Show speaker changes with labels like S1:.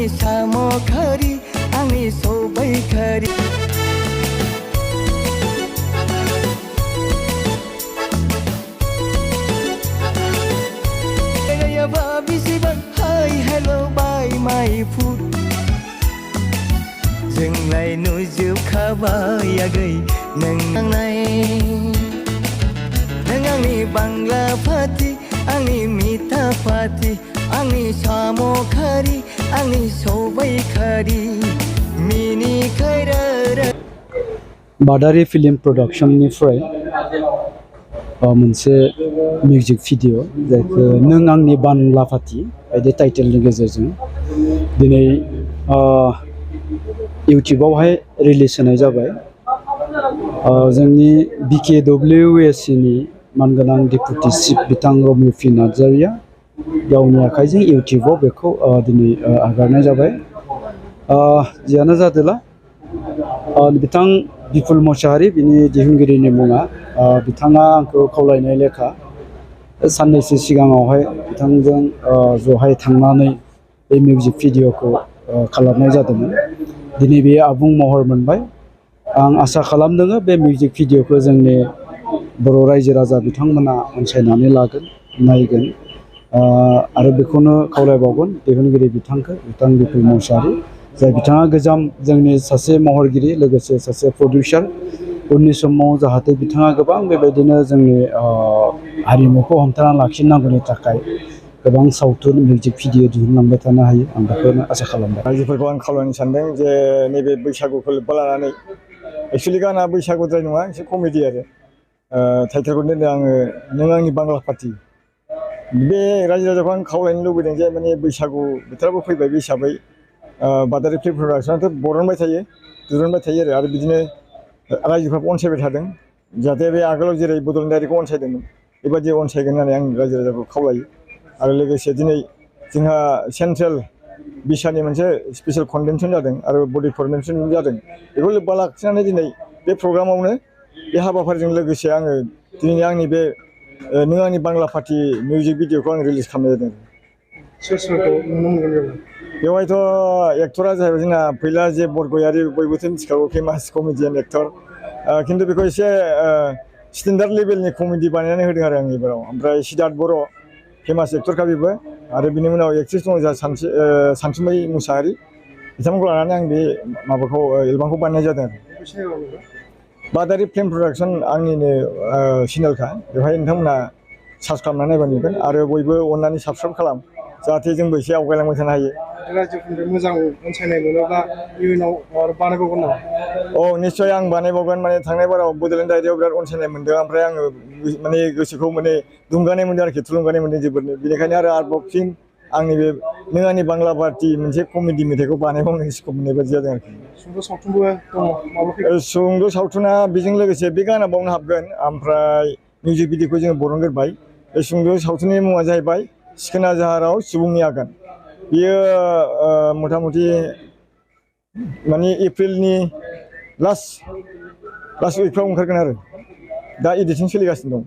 S1: आंनि साम' खारि आंनि सबाय खारि हाय हेल' बाय माय फुड जोंलाय नुजोबखाबाय आगै नों नांनाय नों आंनि बांला फाथि आंनि मिथा फाथि आंनि साम' खारि आंनि सबाय खारि मिनि खैरा
S2: बादारि फिल्म प्रडाक्शननिफ्राय मोनसे मिउजिक भिडिअ जायखौ नों आंनि बांला फाथि बायदि टाइटेलनि गेजेरजों दिनै इउटुबावहाय रिलिज होनाय जाबाय। जोंनि BKWSC नि मानगोनां डेपुटि चिफ बिथां रमिय पि नार्जारिया गावनि आखाइजों इउटुबाव बेखौ दिनै आगारनाय जाबाय। जियानो जादोला बिथां बिपुल मोसाहारि बिनि दिहुनगिरिनि मुङा बिथाङा आंखौ खावलायनाय लेखा साननैसो सिगाङावहाय बिथांजों जहाय थांनानै बे मिउजिक भिडिअखौ खालामनाय जादोंमोन। दिनै बेयो आबुं महर मोनबाय। आं आसा खालामदों बे मिउजिक भिडिअखौ जोंनि बर' रायजो राजा बिथांमोना अनसायनानै लागोन नायगोन आरो बेखौनो खावलायबावगोन दिहुनगिरि बिथां बिपुल मोसाहारि जाय बिथाङा गोजाम जोंनि सासे महरगिरि लोगोसे सासे प्रडिउसार उननि समाव जाहाथे बिथाङा गोबां बेबायदिनो जोंनि हारिमुखौ हमथाना लाखिनांगौनि थाखाय गोबां सावथुन मिउजिक भिडिअ दिहुनलांबाय थानो हायो आं बेखौनो आसा खालामबाय।
S3: रायजोफोरखौ आं खावलायनो सानदों जे नैबे बैसागुखौ लोब्बा लानानै एक्सुवेलि गाना बैसागुद्राय नङा एसे कमेडि आरो टाइटेलखौ दोनदों आङो नों आंनि बांला फाथि। बे रायजो राजाखौ आं खावलायनो लुबैदों जे माने बैसागु बोथोराबो फैबाय बे हिसाबै बादारि फिल्म प्रडाक्शनाथ' बरनबाय थायो दिरुनबाय थायो आरो बिदिनो रायजोफ्राबो अनसायबाय थादों जाहाथे बे आगोलाव जेरै बड'लेण्ड डायरिखौ अनसायदोंमोन बेबायदि अनसायगोन होननानै आं रायजो राजाखौ खावलायो। आरो लोगोसे दिनै जोंहा सेन्ट्रेल बिसानि मोनसे स्पेसियेल कनभेनसन जादों आरो बडि फर्मेसन जादों बेखौ लोब्बा लाखिनानै दिनै बे प्रग्रामावनो बे हाबाफारिजों लोगोसे आङो दिनै आंनि बे नों आंनि बांला फाथि मिउजिक भिडिअखौ आं रिलिज खालामनाय जादों।
S4: सोर सोरखौ नुनो मोनगोन
S3: बेवहायथ' एक्टरा जाहैबाय जोंना फैला जे बरगयारि बयबोथ' मिथिखागौ फेमास कमेडियान एक्टर खिन्थु बेखौ एसे स्टेन्डार्ड लेभेलनि कमेडि बानायनानै होदों आरो आं एबाराव। ओमफ्राय सिद्धार्थ बर' फेमास एक्टरखा बेबो आरो बिनि उनाव एक्ट्रिस दङ जोंहा सानसुमै मुसाहारि बिथांमोनखौ लानानै आं बे माबाखौ एलबामखौ बानायनाय जादों आरो बादारि फिल्म प्रडाक्शन आंनिनो चेनेलखा बेवहाय नोंथांमोना सार्च खालामनानै नायबा नुगोन आरो बयबो अननानै साबसक्राइब खालाम जाहाथे जोंबो एसे आवगायलांबाय थानो हायो।
S4: रायजोफोरनिफ्राय मोजां अनसायनाय मोनोब्ला इयुनाव बानायबावगोन नामा?
S3: औ निस्सय आं बानायबावगोन माने थांनाय बाराव बड'लेण्ड डायरियाव बिराद अनसायनाय मोनदों ओमफ्राय आङो माने गोसोखौ माने दुंगानाय मोनदों आरोखि थुलुंगानाय मोनदों जोबोरनो बेनिखायनो आरोबाव फिन आंनि बे नों आंनि बांला फाथि मोनसे कमेडि मेथाइखौ बानायबावनो स्कप मोननाय बायदि जादों आरोखि।
S4: सुंद' सावथुनबो दङ
S3: सुंद' सावथुना बेजों लोगोसे बे गाना बावनो हाबगोन ओमफ्राय मिउजिक भिडिअखौ जोङो बरनग्रोबाय। बे सुंद' सावथुननि मुङा जाहैबाय सिखोना जाहाराव सुबुंनि आगान। बियो मथा मथि माने एप्रिलनि लास्ट उइकफ्राव ओंखारगोन आरो दा एडिटिं सोलिगासिनो दं।